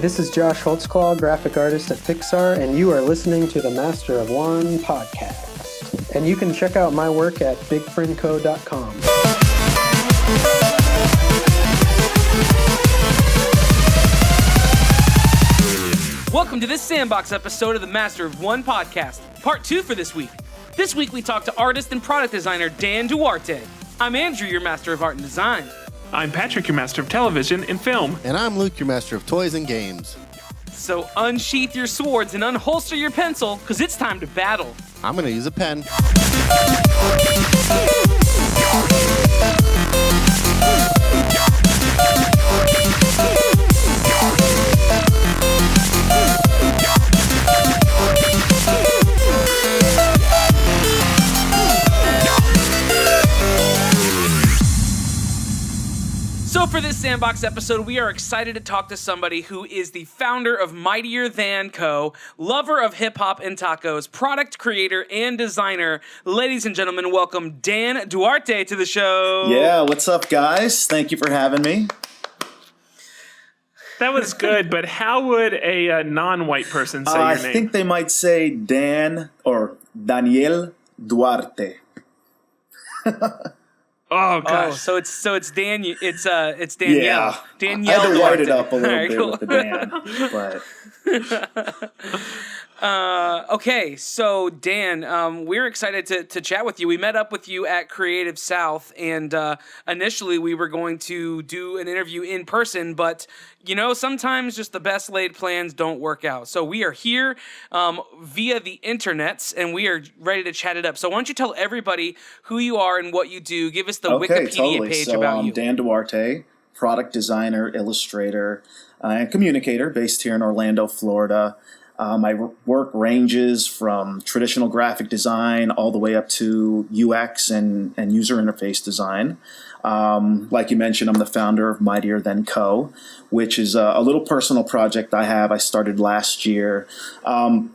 this is Josh Holtzclaw, graphic artist at Pixar, and you are listening to the Master of One podcast. And you can check out my work at bigfriendco.com. Welcome to this Sandbox episode of the Master of One podcast, part 2 for this week. This week we talk to artist and product designer Dan Duarte. I'm Andrew, your Master of Art and Design. I'm Patrick, your Master of Television and Film. And I'm Luke, your Master of Toys and Games. So unsheath your swords and unholster your pencil, because it's time to battle. I'm going to use a pen. So for this Sandbox episode, we are excited to talk to somebody who is the founder of Mightier Than Co, lover of hip-hop and tacos, product creator and designer. Ladies and gentlemen, welcome Dan Duarte to the show. Yeah, what's up, guys? Thank you for having me. That was good, but how would a non-white person say your name? I think they might say Dan or Daniel Duarte. Oh gosh! Oh, so it's Danielle. It's Danielle. Yeah, Danielle. I had to Duarte. white it up a little Right, bit cool. with the Dan, but Okay, so Dan, we're excited to chat with you. We met up with you at Creative South, and initially we were going to do an interview in person, but you know, sometimes just the best laid plans don't work out. So we are here via the internets, and we are ready to chat it up. So why don't you tell everybody who you are and what you do? Give us the Wikipedia page about you. Dan Duarte, product designer, illustrator, and communicator based here in Orlando, Florida. My work ranges from traditional graphic design all the way up to UX and user interface design. Like you mentioned, I'm the founder of Mightier Than Co, which is a little personal project I have. I started last year.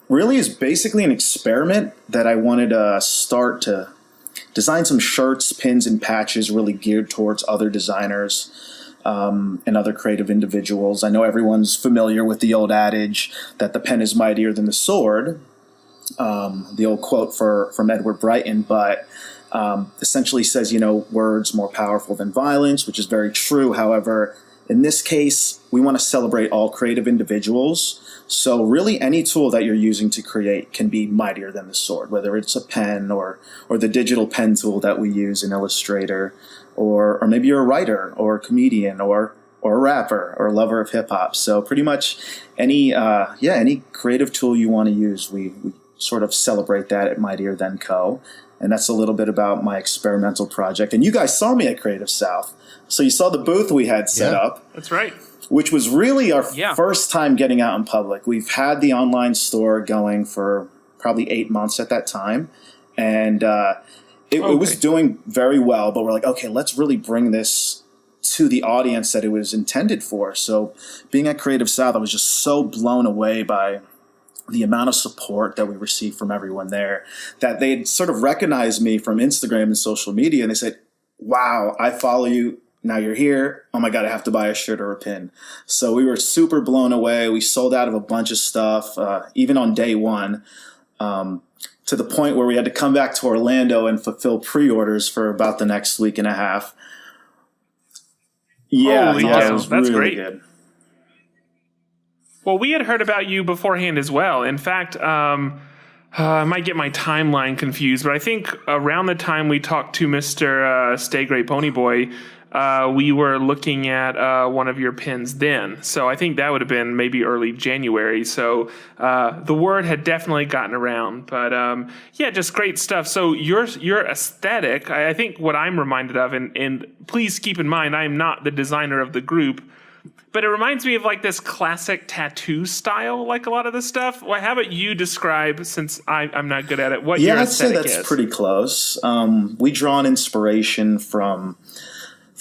Really is basically an experiment that I wanted to start to design some shirts, pins, and patches really geared towards other designers and other creative individuals. I know everyone's familiar with the old adage that the pen is mightier than the sword, the old quote from Edward Brighton, but essentially says, you know, words more powerful than violence, which is very true. However, in this case, we want to celebrate all creative individuals. So really any tool that you're using to create can be mightier than the sword, whether it's a pen or the digital pen tool that we use in Illustrator, or maybe you're a writer or a comedian or a rapper or a lover of hip hop. So pretty much any creative tool you want to use, we sort of celebrate that at Mightier Than Co. And that's a little bit about my experimental project. And you guys saw me at Creative South. So you saw the booth we had set up. That's right. Which was really our first time getting out in public. We've had the online store going for probably 8 months at that time. And it was doing very well. But we're like, okay, let's really bring this to the audience that it was intended for. So being at Creative South, I was just so blown away by the amount of support that we received from everyone there, that they'd sort of recognized me from Instagram and social media. And they said, wow, I follow you. Now you're here. Oh my God, I have to buy a shirt or a pin. So we were super blown away. We sold out of a bunch of stuff, even on day one, to the point where we had to come back to Orlando and fulfill pre-orders for about the next week and a half. Yeah, Holy it cow. was That's really great. good. Well, we had heard about you beforehand as well. In fact, I might get my timeline confused, but I think around the time we talked to Mr. Stay Great Ponyboy, we were looking at one of your pins then. So I think that would have been maybe early January. So the word had definitely gotten around. But yeah, just great stuff. So your aesthetic, I think what I'm reminded of, and please keep in mind, I am not the designer of the group, but it reminds me of like this classic tattoo style, like a lot of this stuff. Well, how about you describe, since I'm not good at it, what your aesthetic is? Yeah, I'd say that's pretty close. We draw an inspiration from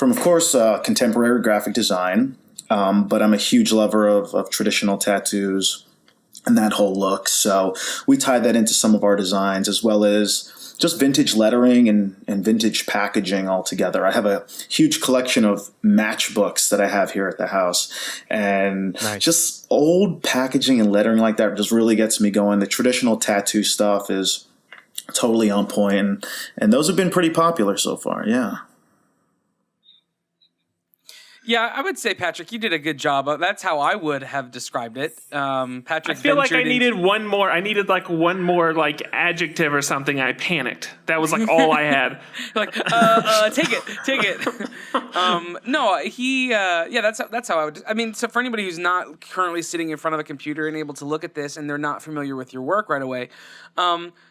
of course, contemporary graphic design, but I'm a huge lover of traditional tattoos and that whole look. So we tie that into some of our designs, as well as just vintage lettering and vintage packaging altogether. I have a huge collection of matchbooks that I have here at the house, and just old packaging and lettering like that just really gets me going. The traditional tattoo stuff is totally on point, and those have been pretty popular so far. Yeah. Yeah, I would say, Patrick, you did a good job. That's how I would have described it. Patrick, I feel like I needed one more. I needed like one more like adjective or something. I panicked. That was like all I had. Like, take it. No, that's how I would. I mean, so for anybody who's not currently sitting in front of a computer and able to look at this, and they're not familiar with your work right away,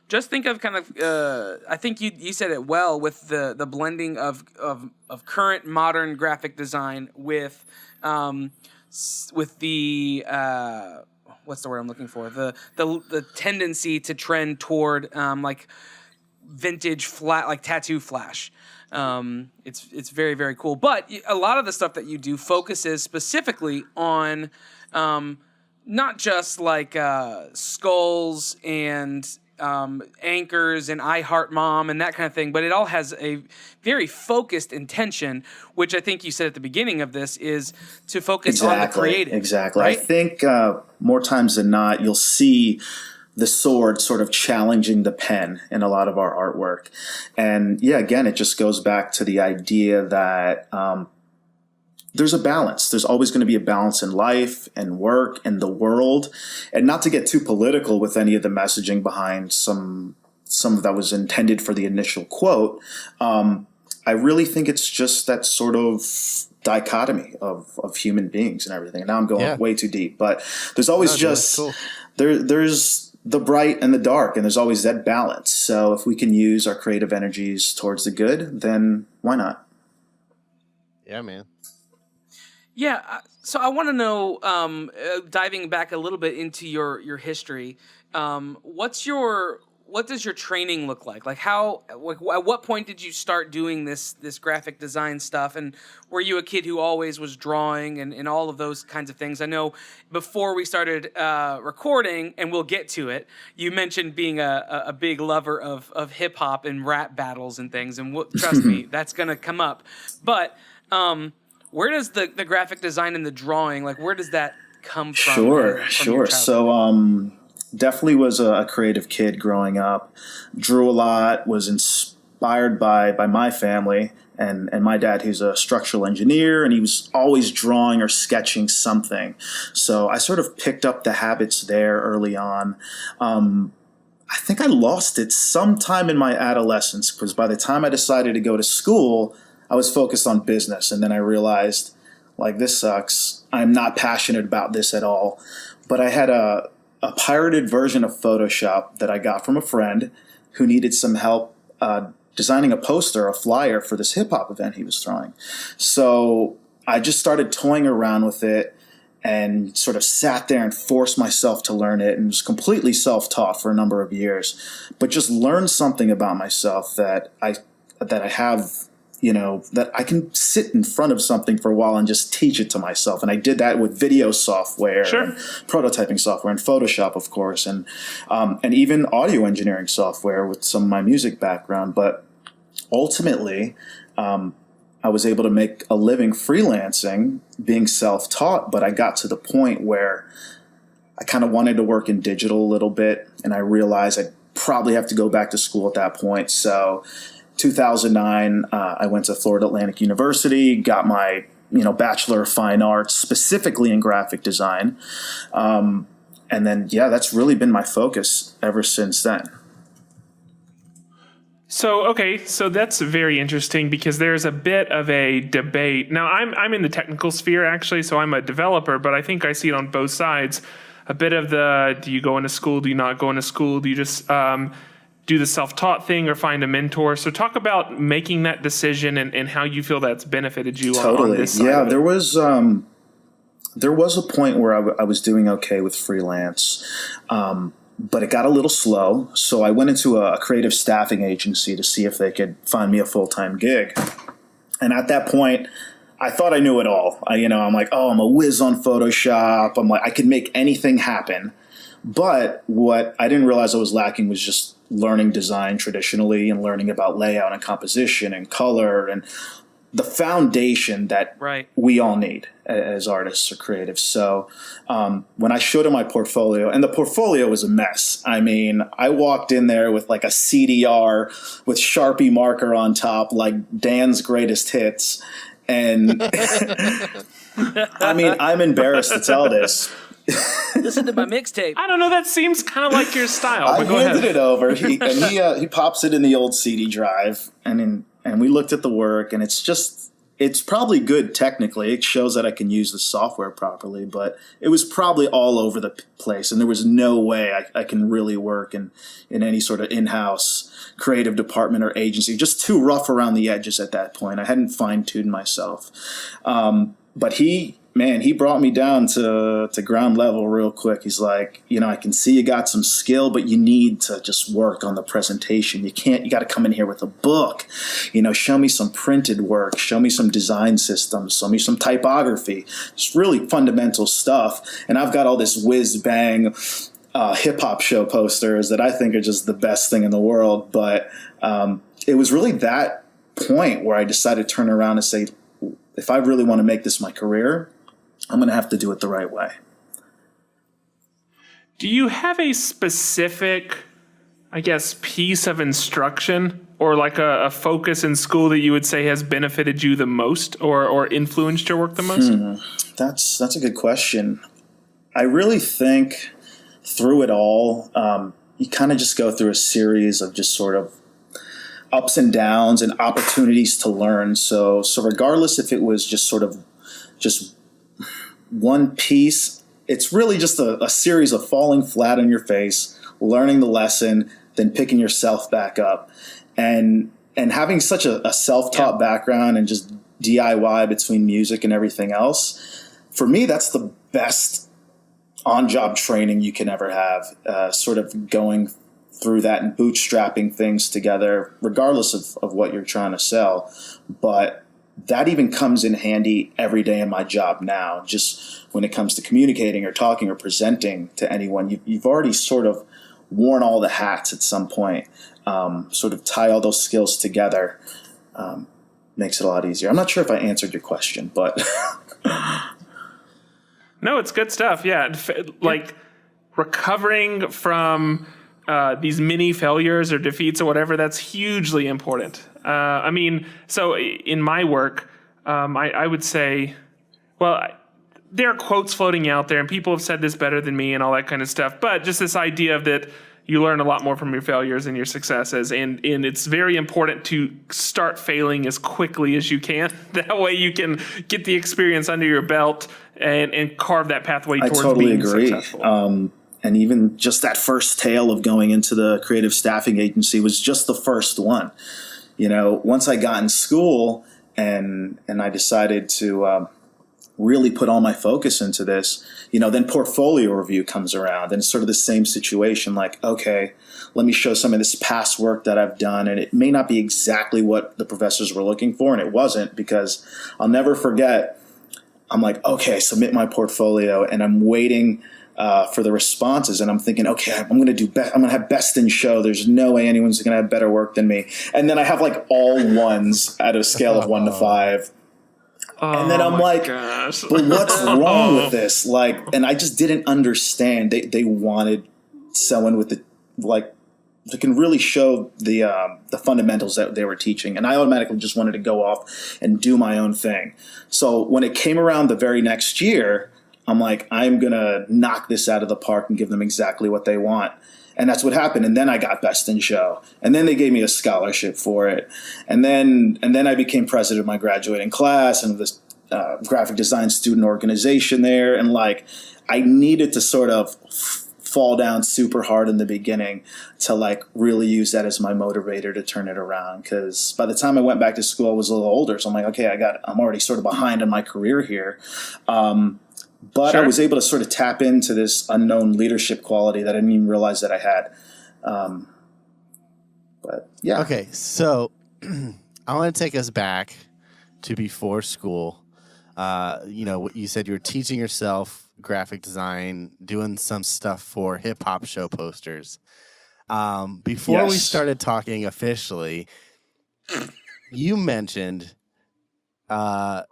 just think of kind of. I think you said it well with the blending of current modern graphic design with the what's the word I'm looking for? The tendency to trend toward like vintage flat, like tattoo flash. It's very, very cool. But a lot of the stuff that you do focuses specifically on not just like skulls and anchors and I Heart Mom and that kind of thing, but it all has a very focused intention, which I think you said at the beginning of this is to focus on the creative. Exactly. Right? I think more times than not, you'll see the sword sort of challenging the pen in a lot of our artwork. And yeah, again, it just goes back to the idea that there's a balance. There's always going to be a balance in life and work and the world. And not to get too political with any of the messaging behind some that was intended for the initial quote, I really think it's just that sort of dichotomy of human beings and everything. And now I'm going way too deep, but there's always there's the bright and the dark, and there's always that balance. So if we can use our creative energies towards the good, then why not? Yeah, man. Yeah, so I want to know, diving back a little bit into your history, what does your training look like? Like at what point did you start doing this graphic design stuff? And were you a kid who always was drawing and all of those kinds of things? I know before we started recording, and we'll get to it, you mentioned being a big lover of hip hop and rap battles and things. And trust me, that's going to come up. But where does the graphic design and the drawing, like where does that come from? Sure. So definitely was a creative kid growing up. Drew a lot, was inspired by my family and my dad, who's a structural engineer, and he was always drawing or sketching something. So I sort of picked up the habits there early on. I think I lost it sometime in my adolescence, because by the time I decided to go to school, I was focused on business, and then I realized, like, this sucks. I'm not passionate about this at all. But I had a pirated version of Photoshop that I got from a friend who needed some help designing a poster, a flyer for this hip-hop event he was throwing. So I just started toying around with it and sort of sat there and forced myself to learn it, and was completely self-taught for a number of years. But just learned something about myself that I have, that I can sit in front of something for a while and just teach it to myself. And I did that with video software, and prototyping software, and Photoshop, of course, and even audio engineering software with some of my music background. But ultimately, I was able to make a living freelancing, being self-taught, but I got to the point where I kind of wanted to work in digital a little bit, and I realized I'd probably have to go back to school at that point. So 2009, I went to Florida Atlantic University, got my Bachelor of Fine Arts, specifically in graphic design. And then, that's really been my focus ever since then. So that's very interesting, because there's a bit of a debate. Now, I'm in the technical sphere, actually, so I'm a developer, but I think I see it on both sides. A bit of do you go into school, do you not go into school, do you just do the self-taught thing or find a mentor? So talk about making that decision and how you feel that's benefited you on this side. Yeah, there was a point where I was doing okay with freelance, but it got a little slow. So I went into a creative staffing agency to see if they could find me a full-time gig. And at that point, I thought I knew it all. I'm like, I'm a whiz on Photoshop. I'm like, I can make anything happen. But what I didn't realize I was lacking was just learning design traditionally and learning about layout and composition and color and the foundation that we all need as artists or creatives. So when I showed him my portfolio, and the portfolio was a mess. I mean, I walked in there with like a CDR with Sharpie marker on top, like Dan's greatest hits. And I mean, I'm embarrassed to tell this. Listen to my mixtape. I don't know. That seems kind of like your style. I But go handed ahead. it over. He pops it in the old CD drive, and we looked at the work, and it's probably good technically. It shows that I can use the software properly, but it was probably all over the place, and there was no way I can really work in any sort of in-house creative department or agency. Just too rough around the edges at that point. I hadn't fine-tuned myself. But he brought me down to ground level real quick. He's like, I can see you got some skill, but you need to just work on the presentation. You got to come in here with a book, show me some printed work, show me some design systems, show me some typography, just really fundamental stuff. And I've got all this whiz bang hip hop show posters that I think are just the best thing in the world. But it was really that point where I decided to turn around and say, if I really want to make this my career, I'm going to have to do it the right way. Do you have a specific, I guess, piece of instruction or like a focus in school that you would say has benefited you the most or influenced your work the most? That's a good question. I really think through it all, you kind of just go through a series of just sort of ups and downs and opportunities to learn. So regardless if it was just sort of just one piece, it's really just a series of falling flat on your face, learning the lesson, then picking yourself back up. And having such a self-taught background and just DIY between music and everything else, for me, that's the best on-job training you can ever have, sort of going through that and bootstrapping things together, regardless of what you're trying to sell. But that even comes in handy every day in my job now, just when it comes to communicating or talking or presenting to anyone. You've already sort of worn all the hats at some point. Sort of tie all those skills together makes it a lot easier. I'm not sure if I answered your question, but... No, it's good stuff. Yeah. Like recovering from these mini failures or defeats or whatever, that's hugely important. I mean, so in my work, I would say, well, there are quotes floating out there and people have said this better than me and all that kind of stuff. But just this idea of that you learn a lot more from your failures and your successes. And it's very important to start failing as quickly as you can. That way you can get the experience under your belt and carve that pathway towards being successful. And even just that first tale of going into the creative staffing agency was just the first one. Once I got in school and I decided to really put all my focus into this, then portfolio review comes around and it's sort of the same situation. Like, okay, let me show some of this past work that I've done. And it may not be exactly what the professors were looking for. And it wasn't, because I'll never forget, I'm like, okay, submit my portfolio, and I'm waiting for the responses, and I'm thinking, okay, I'm going to have best in show. There's no way anyone's going to have better work than me. And then I have like all ones at a scale of 1 to 5. And then I'm like, gosh. But what's wrong with this? Like, and I just didn't understand. They wanted someone with that can really show the fundamentals that they were teaching. And I automatically just wanted to go off and do my own thing. So when it came around the very next year, I'm like, I'm going to knock this out of the park and give them exactly what they want. And that's what happened. And then I got best in show. And then they gave me a scholarship for it. And then I became president of my graduating class and this graphic design student organization there. And like, I needed to sort of fall down super hard in the beginning to like really use that as my motivator to turn it around. Because by the time I went back to school, I was a little older. So I'm like, okay, I'm already sort of behind in my career here. But sure. I was able to sort of tap into this unknown leadership quality that I didn't even realize that I had. But yeah. Okay, so I want to take us back to before school. You said you were teaching yourself graphic design, doing some stuff for hip hop show posters. Before we started talking officially, you mentioned like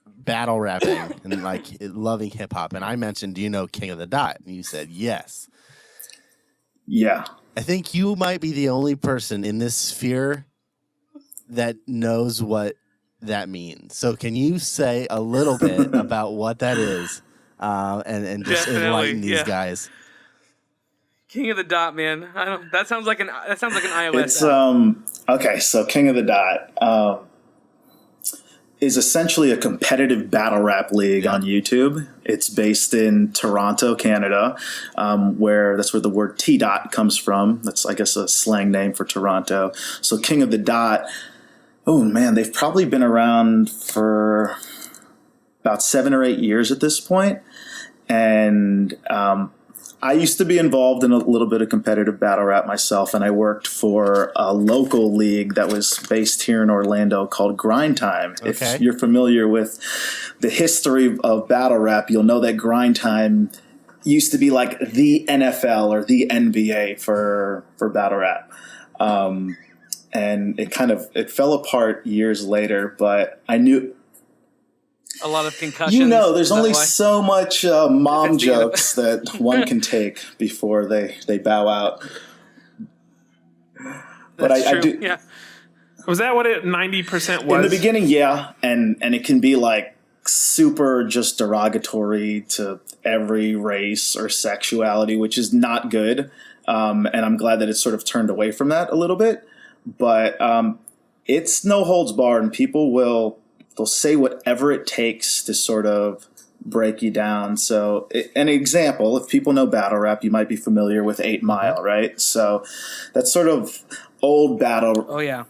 battle rapping and like loving hip hop, and I mentioned, do you know King of the Dot? And you said yes. Yeah. I think you might be the only person in this sphere that knows what that means. So can you say a little bit about what that is, and just enlighten these guys? King of the Dot, man. That sounds like an iOS It's app. okay. So King of the Dot is essentially a competitive battle rap league on YouTube. It's based in Toronto, Canada, where that's where the word T-Dot comes from. That's, I guess, a slang name for Toronto. So King of the Dot, oh man, they've probably been around for about 7 or 8 years at this point. And I used to be involved in a little bit of competitive battle rap myself, and I worked for a local league that was based here in Orlando called Grind Time. Okay. If you're familiar with the history of battle rap, you'll know that Grind Time used to be like the NFL or the NBA for battle rap. And it fell apart years later, but I knew... A lot of concussions. You know, there's only so much mom jokes that one can take before they bow out. But I do. Yeah. Was that what it 90% was? In the beginning, yeah, and it can be like super just derogatory to every race or sexuality, which is not good. And I'm glad that it's sort of turned away from that a little bit. But it's no holds barred, and people they'll say whatever it takes to sort of break you down. So an example, if people know battle rap, you might be familiar with 8 Mile, right? So that's sort of old battle. Oh, yeah.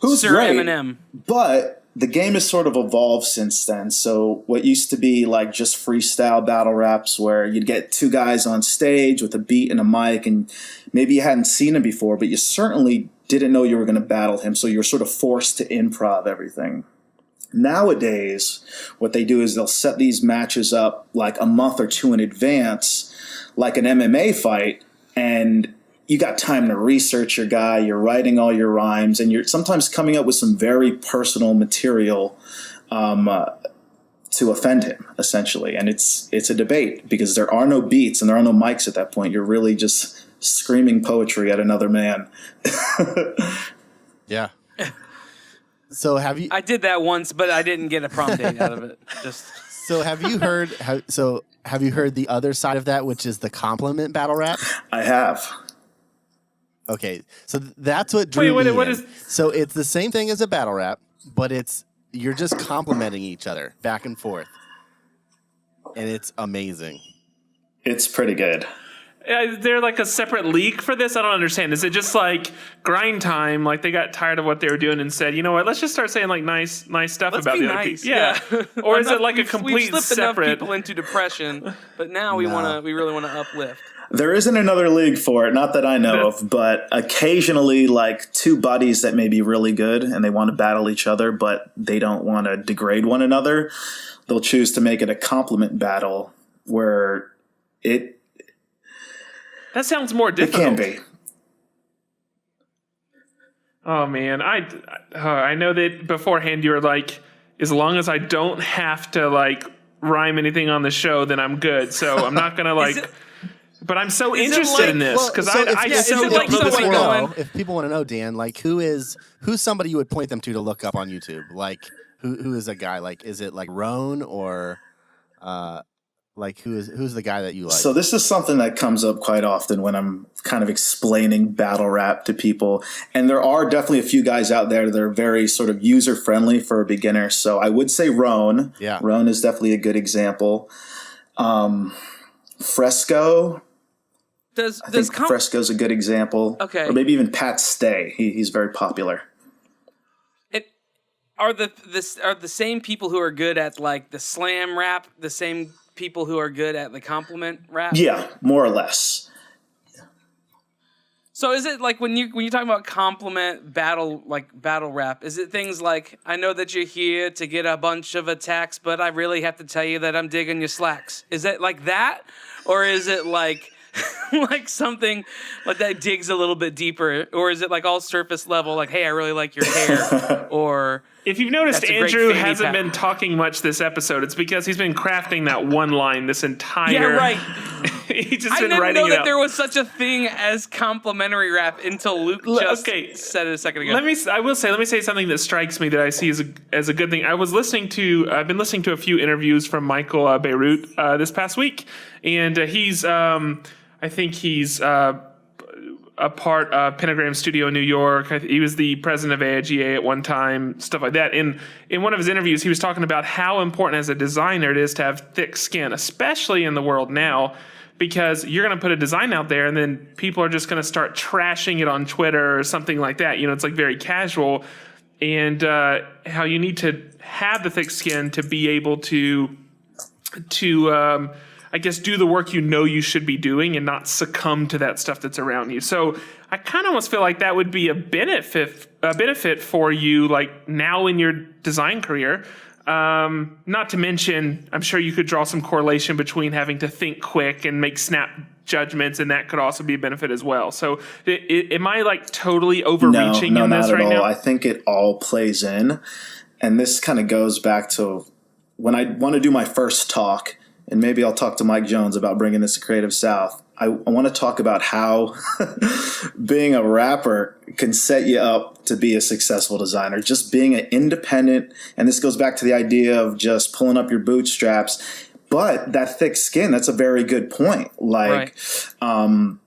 Who's Sir great, Eminem. But the game has sort of evolved since then. So what used to be like just freestyle battle raps where you'd get 2 guys on stage with a beat and a mic, and maybe you hadn't seen him before, but you certainly didn't know you were going to battle him. So you were sort of forced to improv everything. Nowadays, what they do is they'll set these matches up like a month or 2 in advance, like an MMA fight, and you got time to research your guy, you're writing all your rhymes, and you're sometimes coming up with some very personal material to offend him, essentially. And it's a debate because there are no beats and there are no mics at that point. You're really just screaming poetry at another man. Yeah. So have you? I did that once, but I didn't get a prom date out of it. So have you heard? Have you heard the other side of that, which is the compliment battle rap? I have. Okay, so that's what drew me in. What is? So it's the same thing as a battle rap, but you're just complimenting each other back and forth, and it's amazing. It's pretty good. Is there like a separate league for this? I don't understand. Is it just like Grind Time? Like they got tired of what they were doing and said, you know what? Let's just start saying like nice stuff about the other people. Yeah. Or is it like a complete we've slipped separate? Enough people into depression, but now we really want to uplift. There isn't another league for it, not that I know of, but occasionally like 2 buddies that may be really good and they want to battle each other, but they don't want to degrade one another. They'll choose to make it a compliment battle where that sounds more difficult. It can be. Oh man, I know that beforehand you were like, as long as I don't have to like rhyme anything on the show, then I'm good. So I'm not gonna like. But I'm so interested in this because if people want to know, Dan, like who's somebody you would point them to look up on YouTube? Like who is a guy? Like is it like Roan or like who's the guy that you like? So this is something that comes up quite often when I'm kind of explaining battle rap to people. And there are definitely a few guys out there that are very sort of user friendly for a beginner. So I would say Roan. Yeah. Roan is definitely a good example. Fresco. I think Fresco's a good example. Okay. Or maybe even Pat Stay. He's very popular. Are the same people who are good at like the slam rap the same people who are good at the compliment rap? Yeah, more or less. So is it like when you talk about compliment battle rap, is it things like, I know that you're here to get a bunch of attacks, but I really have to tell you that I'm digging your slacks? Is it like that? Or is it like like something like that digs a little bit deeper? Or is it like all surface level, like, hey, I really like your hair? Or if you've noticed, Andrew hasn't been talking much this episode, it's because he's been crafting that one line this entire... Yeah, right. He's just been writing it out. I didn't know that there was such a thing as complimentary rap until Luke just said it a second ago. Let me say something that strikes me that I see as a good thing. I've been listening to a few interviews from Michael Beirut this past week, and I think he's a part of Pentagram Studio in New York. He was the president of AIGA at one time, stuff like that. In one of his interviews, he was talking about how important as a designer it is to have thick skin, especially in the world now, because you're going to put a design out there and then people are just going to start trashing it on Twitter or something like that. It's like very casual, and how you need to have the thick skin to be able to I guess, do the work you should be doing and not succumb to that stuff that's around you. So I kind of almost feel like that would be a benefit for you, like now in your design career. Not to mention, I'm sure you could draw some correlation between having to think quick and make snap judgments, and that could also be a benefit as well. So am I like totally overreaching in this right now? No, not at all. I think it all plays in. And this kind of goes back to when I want to do my first talk, and maybe I'll talk to Mike Jones about bringing this to Creative South. I want to talk about how being a rapper can set you up to be a successful designer. Just being an independent, and this goes back to the idea of just pulling up your bootstraps. But that thick skin, that's a very good point. Like, right.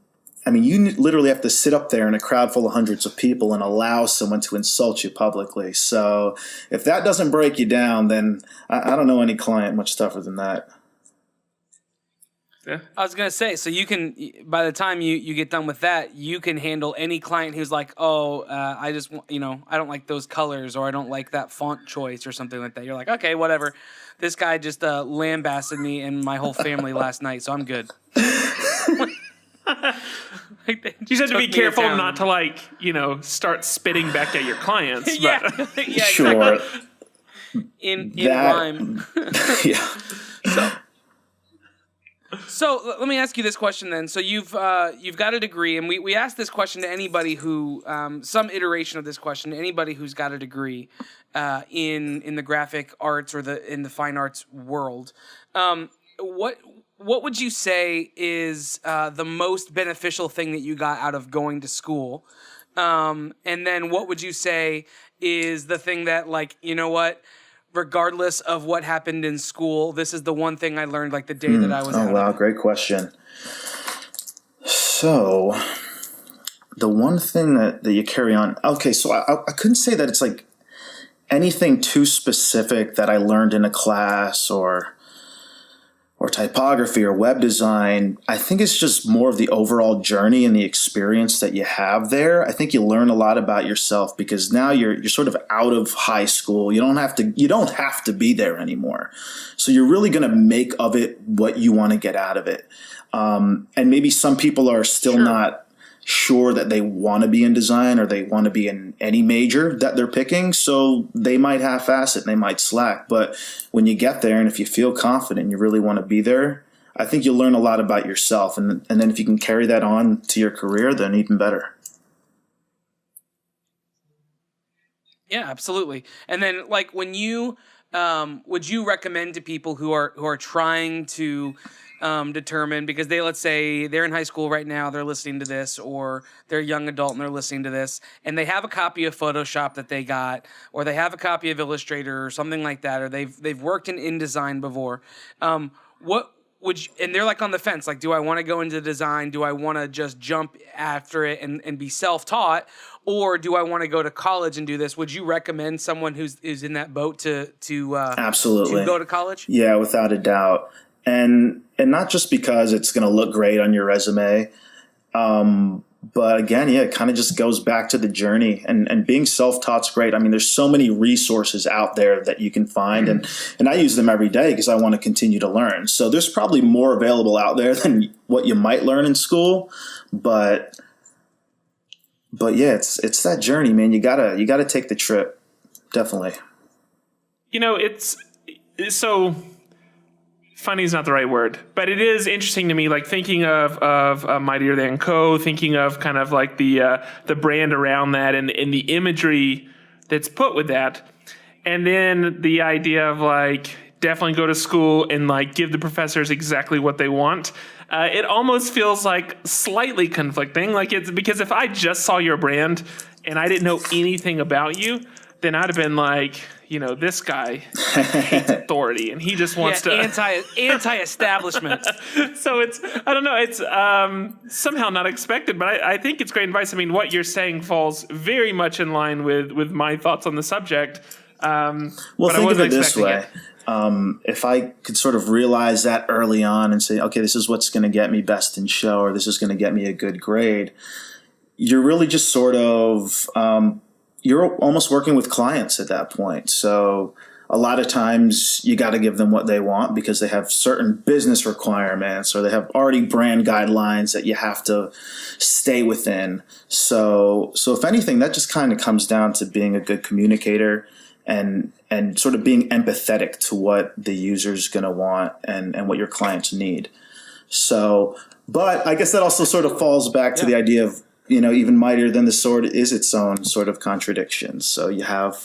You literally have to sit up there in a crowd full of hundreds of people and allow someone to insult you publicly. So if that doesn't break you down, then I don't know any client much tougher than that. Yeah. I was going to say, so you can, by the time you get done with that, you can handle any client who's like, I just, I don't like those colors, or I don't like that font choice or something like that. You're like, okay, whatever. This guy just lambasted me and my whole family last night, so I'm good. You just have to be careful not to start spitting back at your clients. Yeah, but. yeah, sure. Exactly. In rhyme. Yeah. So let me ask you this question then. So you've got a degree, and we asked this question to anybody who, some iteration of this question, to anybody who's got a degree in the graphic arts or in the fine arts world. What would you say is the most beneficial thing that you got out of going to school? And then what would you say is the thing that, like, you know what? Regardless of what happened in school, this is the one thing I learned, like, the day that I was out. Oh, wow, great question. So, the one thing that you carry on... Okay, so I couldn't say that it's, like, anything too specific that I learned in a class or typography or web design. I think it's just more of the overall journey and the experience that you have there. I think you learn a lot about yourself because now you're sort of out of high school. You don't have to be there anymore. So you're really going to make of it what you want to get out of it. And maybe some people are still not sure that they want to be in design or they want to be in any major that they're picking. So they might half-ass it and they might slack. But when you get there and if you feel confident and you really want to be there, I think you'll learn a lot about yourself. And then if you can carry that on to your career, then even better. Yeah, absolutely. And then, like, when you would you recommend to people who are trying to determine, because let's say they're in high school right now, they're listening to this, or they're a young adult and they're listening to this, and they have a copy of Photoshop that they got, or they have a copy of Illustrator or something like that, or they've worked in InDesign before. What would you, and they're like on the fence, like, do I want to go into design? Do I want to just jump after it and be self-taught? Or do I want to go to college and do this? Would you recommend someone who's in that boat to absolutely to go to college? Yeah, without a doubt. And not just because it's going to look great on your resume, but again, it kind of just goes back to the journey. And being self-taught's great. I mean, there's so many resources out there that you can find, and I use them every day because I want to continue to learn. So there's probably more available out there than what you might learn in school, but but yeah, it's that journey, man. You gotta take the trip. Definitely. It's so funny is not the right word, but it is interesting to me, like thinking of Mightier Than Co, thinking of kind of like the brand around that and the imagery that's put with that. And then the idea of like definitely go to school and like give the professors exactly what they want. It almost feels like slightly conflicting. Like it's because if I just saw your brand and I didn't know anything about you, then I'd have been like, this guy hates authority and he just wants to anti-establishment. So I don't know, it's somehow not expected, but I think it's great advice. I mean, what you're saying falls very much in line with my thoughts on the subject. Well, think of it this way. If I could sort of realize that early on and say, okay, this is what's going to get me best in show, or this is going to get me a good grade, you're really just sort of you're almost working with clients at that point. So a lot of times you got to give them what they want because they have certain business requirements or they have already brand guidelines that you have to stay within. So if anything, that just kind of comes down to being a good communicator and sort of being empathetic to what the user's going to want and what your clients need. So, but I guess that also sort of falls back to the idea of, even mightier than the sword is its own sort of contradiction. So you have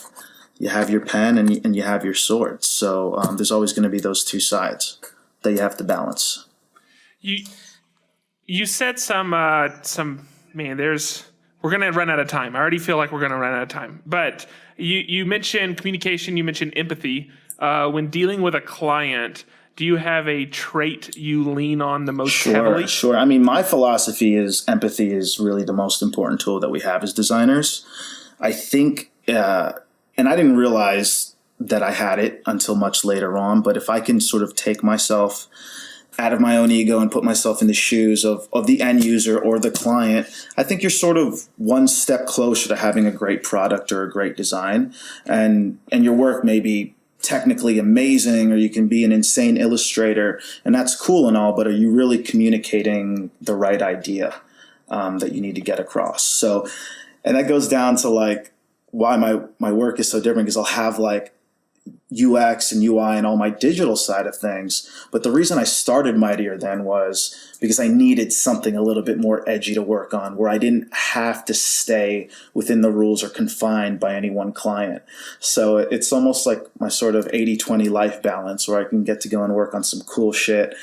your pen and you have your sword. So there's always going to be those two sides that you have to balance. You said some man. We're going to run out of time. I already feel like we're going to run out of time. But you mentioned communication. You mentioned empathy. When dealing with a client, do you have a trait you lean on the most heavily? Sure. I mean, my philosophy is empathy is really the most important tool that we have as designers. I think, and I didn't realize that I had it until much later on, but if I can sort of take myself out of my own ego and put myself in the shoes of the end user or the client, I think you're sort of one step closer to having a great product or a great design. And your work may be technically amazing, or you can be an insane illustrator, and that's cool and all, but are you really communicating the right idea that you need to get across? So, and that goes down to like why my work is so different, because I'll have like UX and UI and all my digital side of things. But the reason I started Mightier Than was because I needed something a little bit more edgy to work on, where I didn't have to stay within the rules or confined by any one client. So it's almost like my sort of 80-20 life balance, where I can get to go and work on some cool shit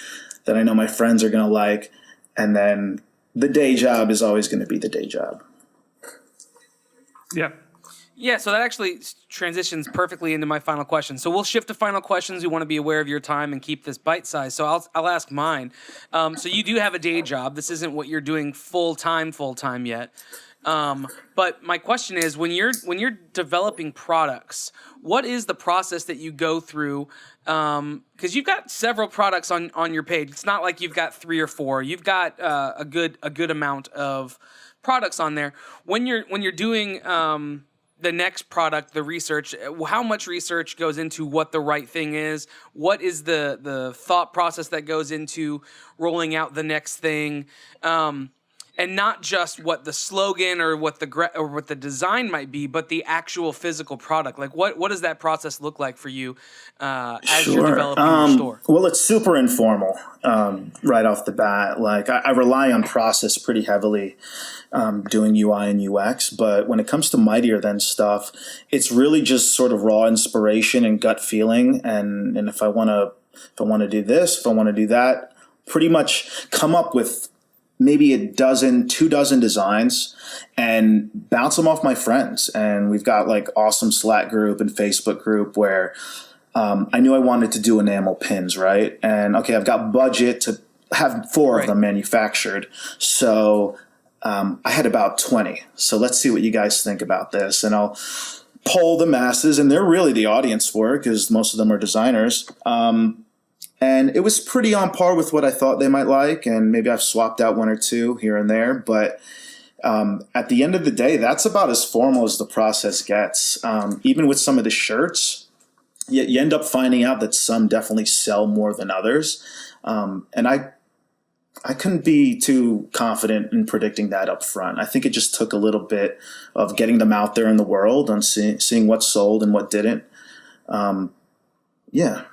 that I know my friends are going to like. And then the day job is always going to be the day job. Yeah. Yeah, so that actually transitions perfectly into my final question. So we'll shift to final questions. We want to be aware of your time and keep this bite-sized. So I'll ask mine. So you do have a day job. This isn't what you're doing full-time yet. But my question is, when you're developing products, what is the process that you go through? Because you've got several products on your page. It's not like you've got 3 or 4. You've got a good amount of products on there. When you're doing the next product, the research, how much research goes into what the right thing is? What is the thought process that goes into rolling out the next thing? And not just what the slogan or what the design might be, but the actual physical product. Like what does that process look like for you as you're developing your store? Well, it's super informal right off the bat. Like I rely on process pretty heavily doing UI and UX, but when it comes to Mightier Than stuff, it's really just sort of raw inspiration and gut feeling. And if I want to do this, if I want to do that, pretty much come up with maybe 2 dozen designs and bounce them off my friends. And we've got like awesome Slack group and Facebook group where I knew I wanted to do enamel pins, right? And okay, I've got budget to have 4 of them manufactured. So I had about 20. So let's see what you guys think about this. And I'll poll the masses, and they're really the audience for it because most of them are designers. And it was pretty on par with what I thought they might like, and maybe I've swapped out 1 or 2 here and there. But at the end of the day, that's about as formal as the process gets. Even with some of the shirts, you end up finding out that some definitely sell more than others. And I couldn't be too confident in predicting that up front. I think it just took a little bit of getting them out there in the world and seeing what sold and what didn't. Yeah.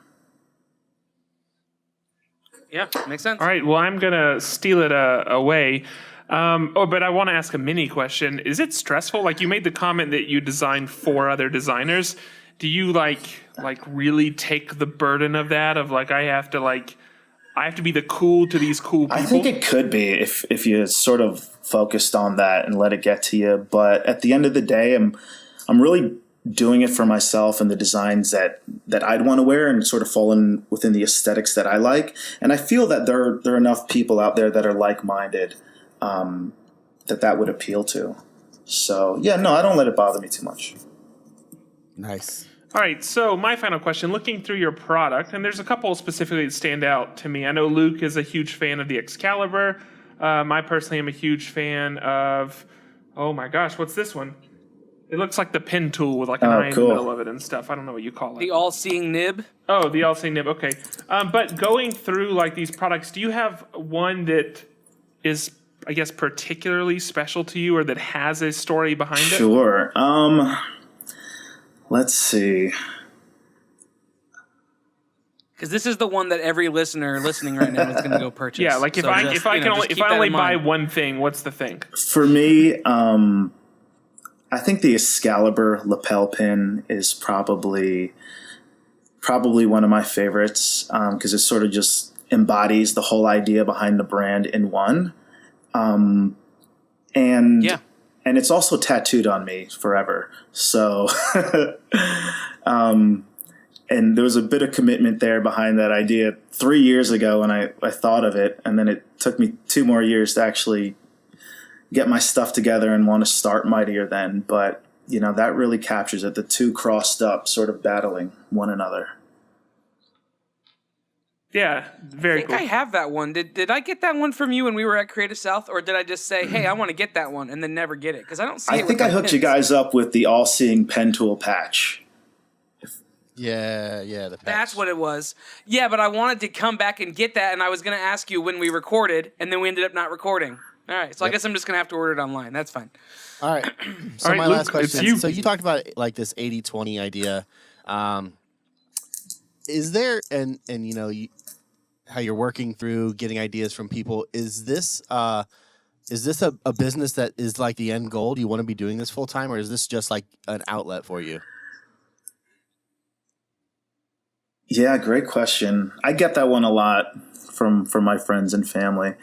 Yeah, makes sense. All right, well, I'm going to steal it away. But I want to ask a mini question. Is it stressful? Like, you made the comment that you designed for other designers. Do you like really take the burden of that, of like, I have to be the cool to these cool people? I think it could be if you sort of focused on that and let it get to you. But at the end of the day, I'm really doing it for myself and the designs that I'd want to wear and sort of falling within the aesthetics that I like. And I feel that there are enough people out there that are like-minded that would appeal to. So, yeah, no, I don't let it bother me too much. Nice. All right, so my final question, looking through your product, and there's a couple specifically that stand out to me. I know Luke is a huge fan of the Excalibur. I personally am a huge fan of, oh my gosh, what's this one? It looks like the pen tool with like an eye in the middle of it and stuff. I don't know what you call it. The all-seeing nib? Oh, the all-seeing nib, okay. But going through like these products, do you have one that is, I guess, particularly special to you or that has a story behind it? Sure. Let's see. Because this is the one that every listener listening right now is going to go purchase. Yeah, like if So I only buy one thing, what's the thing? For me, I think the Excalibur lapel pin is probably one of my favorites because it sort of just embodies the whole idea behind the brand in one. And it's also tattooed on me forever. So, and there was a bit of commitment there behind that idea 3 years ago when I thought of it. And then it took me 2 more years to actually get my stuff together and want to start Mightier Than. But, that really captures it. The two crossed up, sort of battling one another. Yeah, very cool. I have that one. Did I get that one from you when we were at Creative South, or did I just say, "Hey, I want to get that one," and then never get it? Because I don't see it. I think I hooked you guys up with the all-seeing pen tool patch. Yeah, the patch. That's what it was. Yeah, but I wanted to come back and get that, and I was going to ask you when we recorded, and then we ended up not recording. All right, so I guess I'm just going to have to order it online. That's fine. All right. So All right, my Luke, last question. it's you. So you talked about like this 80-20 idea. Is there and how you're working through getting ideas from people? Is this a business that is like the end goal? Do you want to be doing this full time, or is this just like an outlet for you? Yeah, great question. I get that one a lot from my friends and family.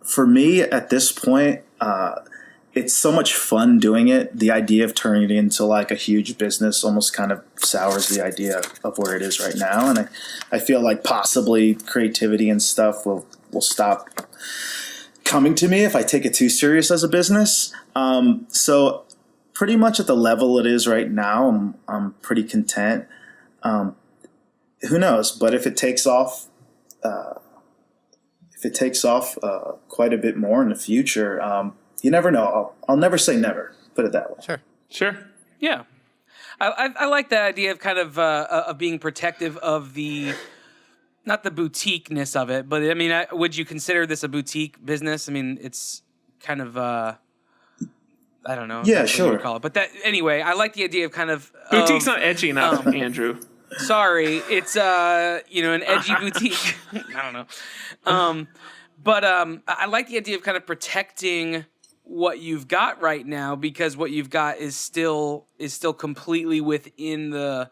For me, at this point, it's so much fun doing it. The idea of turning it into like a huge business almost kind of sours the idea of where it is right now. And I feel like possibly creativity and stuff will stop coming to me if I take it too serious as a business. So pretty much at the level it is right now, I'm pretty content. Who knows? But if it takes off, quite a bit more in the future, you never know. I'll never say never. Put it that way. Sure. Yeah, I like that idea of kind of being protective of the, not the boutiqueness of it, but I mean, would you consider this a boutique business? I mean, it's kind of I don't know. Yeah, what sure. you would call it. But that anyway, I like the idea of kind of Boutique's not edgy enough, Andrew. Sorry, it's an edgy boutique. I don't know. But I like the idea of kind of protecting what you've got right now, because what you've got is still completely within the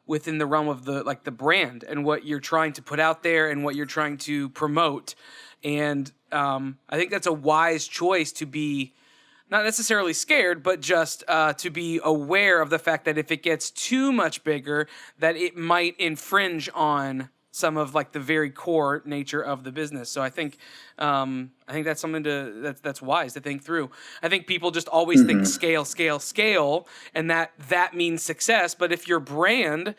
realm of the brand and what you're trying to put out there and what you're trying to promote. And I think that's a wise choice, to be not necessarily scared, but just to be aware of the fact that if it gets too much bigger, that it might infringe on some of like the very core nature of the business. So I think that's something that's wise to think through. I think people just always think scale, and that means success. But if your brand,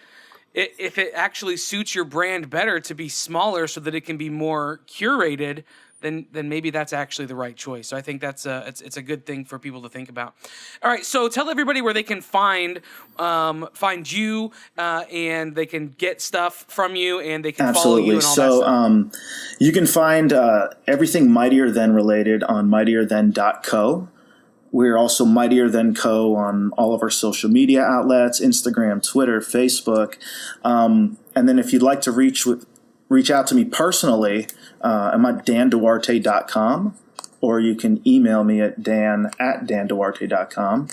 if it actually suits your brand better to be smaller so that it can be more curated, then maybe that's actually the right choice. So I think that's it's a good thing for people to think about. All right, so tell everybody where they can find you, and they can get stuff from you, and they can follow you and all that stuff. You can find everything Mightier Than related on mightierthan.co. We're also Mightier Than Co. on all of our social media outlets, Instagram, Twitter, Facebook. And then if you'd like to reach out to me personally, I'm at danduarte.com, or you can email me at dan@danduarte.com.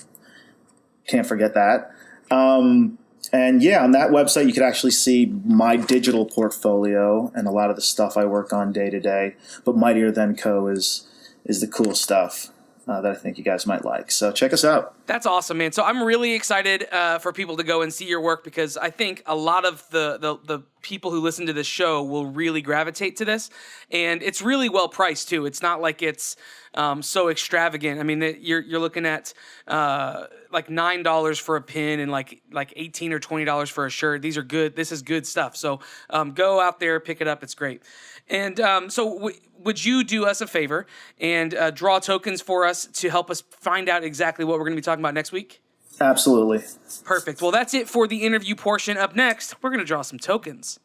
Can't forget that. And yeah, on that website, you could actually see my digital portfolio and a lot of the stuff I work on day to day. But Mightier Than Co. is the cool stuff that I think you guys might like. So check us out. That's awesome, man. So I'm really excited for people to go and see your work, because I think a lot of the people who listen to this show will really gravitate to this, and it's really well priced too. It's not like it's so extravagant. I mean, you're looking at like $9 for a pin and like $18 or $20 for a shirt. These are good. This is good stuff. So go out there, pick it up. It's great. And so would you do us a favor and draw tokens for us to help us find out exactly what we're going to be talking about next week? Absolutely. Perfect. Well, that's it for the interview portion. Up next, we're going to draw some tokens.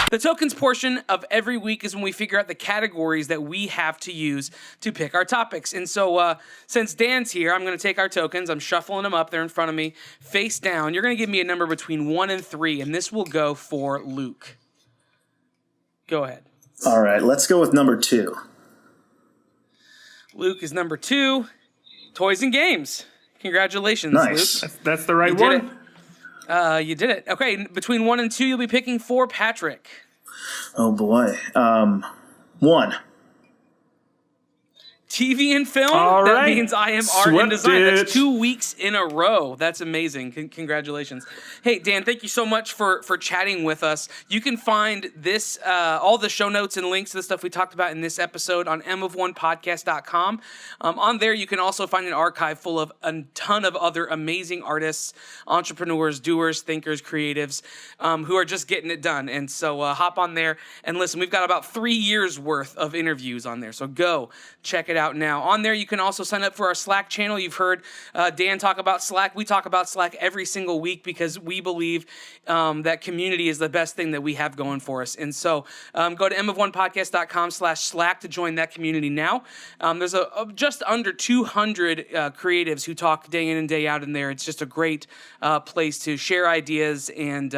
The tokens portion of every week is when we figure out the categories that we have to use to pick our topics. And so since Dan's here, I'm going to take our tokens. I'm shuffling them up there in front of me, face down. You're going to give me a number between 1 and 3, and this will go for Luke. Go ahead. All right, let's go with number 2. Luke is number 2. Toys and games. Congratulations, Nice. Luke. That's the right You did one. it. You did it. Okay, between 1 and 2, you'll be picking for Patrick. Oh boy. 1. TV and film. All that right. means I am art and Swept design. it. That's 2 weeks in a row. That's amazing. Congratulations. Hey, Dan, thank you so much for chatting with us. You can find this, all the show notes and links to the stuff we talked about in this episode on mofonepodcast.com. On there, you can also find an archive full of a ton of other amazing artists, entrepreneurs, doers, thinkers, creatives, who are just getting it done. And so hop on there and listen. We've got about 3 years worth of interviews on there. So go check it out now. On there, you can also sign up for our Slack channel. You've heard Dan talk about Slack. We talk about Slack every single week because we believe that community is the best thing that we have going for us. And so go to mofonepodcast.com/Slack to join that community now. There's just under 200 creatives who talk day in and day out in there. It's just a great place to share ideas and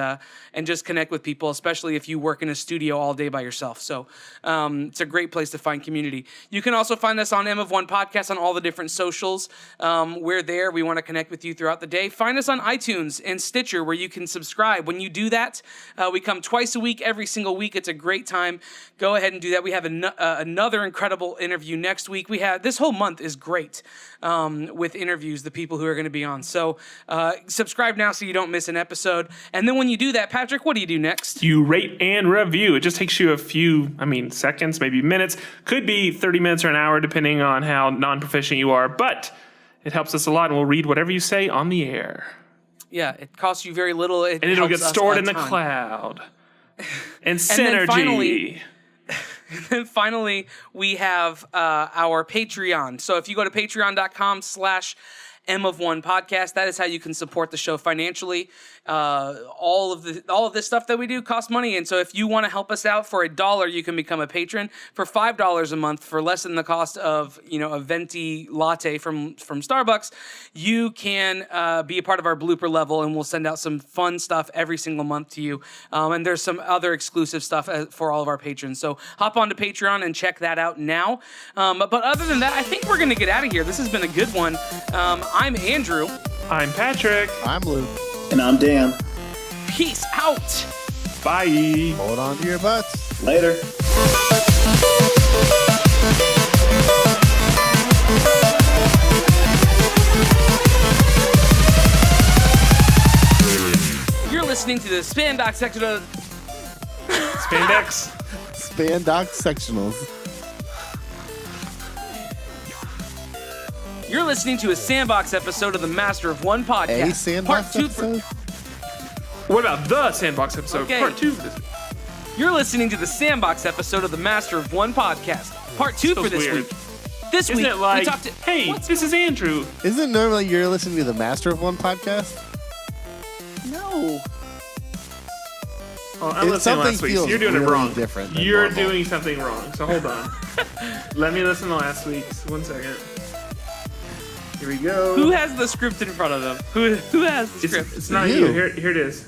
just connect with people, especially if you work in a studio all day by yourself. So it's a great place to find community. You can also find us on M of One Podcast on all the different socials. We're there. We want to connect with you throughout the day. Find us on iTunes and Stitcher, where you can subscribe. When you do that, we come twice a week, every single week. It's a great time. Go ahead and do that. We have another incredible interview next week. This whole month is great with interviews, the people who are going to be on. So subscribe now so you don't miss an episode. And then when you do that, Patrick, what do you do next? You rate and review. It just takes you a few, seconds, maybe minutes. Could be 30 minutes or an hour, depending on how non-proficient you are. But it helps us a lot, and we'll read whatever you say on the air. Yeah, it costs you very little. And it'll get stored in the cloud. And synergy. And then finally, we have our Patreon. So if you go to patreon.com/M of One Podcast, that is how you can support the show financially. All of this stuff that we do costs money, and so if you want to help us out for $1, you can become a patron. For $5 a month, for less than the cost of a venti latte from Starbucks, you can be a part of our blooper level, and we'll send out some fun stuff every single month to you. And there's some other exclusive stuff for all of our patrons. So hop onto Patreon and check that out now. But other than that, I think we're gonna get out of here. This has been a good one. I'm Andrew. I'm Patrick. I'm Luke. And I'm Dan. Peace out. Bye. Hold on to your butts. Later. You're listening to the Spandox section of Spandex. Spandox sectionals. You're listening to a Sandbox episode of the Master of One podcast. A Sandbox Part 2 episode? What about the Sandbox episode? Okay. Part 2. You're listening to the Sandbox episode of the Master of One podcast, part 2 for this week. This Isn't week, it like, we talked to... hey, this is Andrew. Isn't it normally you're listening to the Master of One podcast? No. Oh, I'm listening last week, so you're doing really it wrong. Different than You're normal. doing something wrong, so hold on. Let me listen to last week's. 1 second. Here we go. Who has the script in front of them? Who has the script? It's not You. you. Here it is.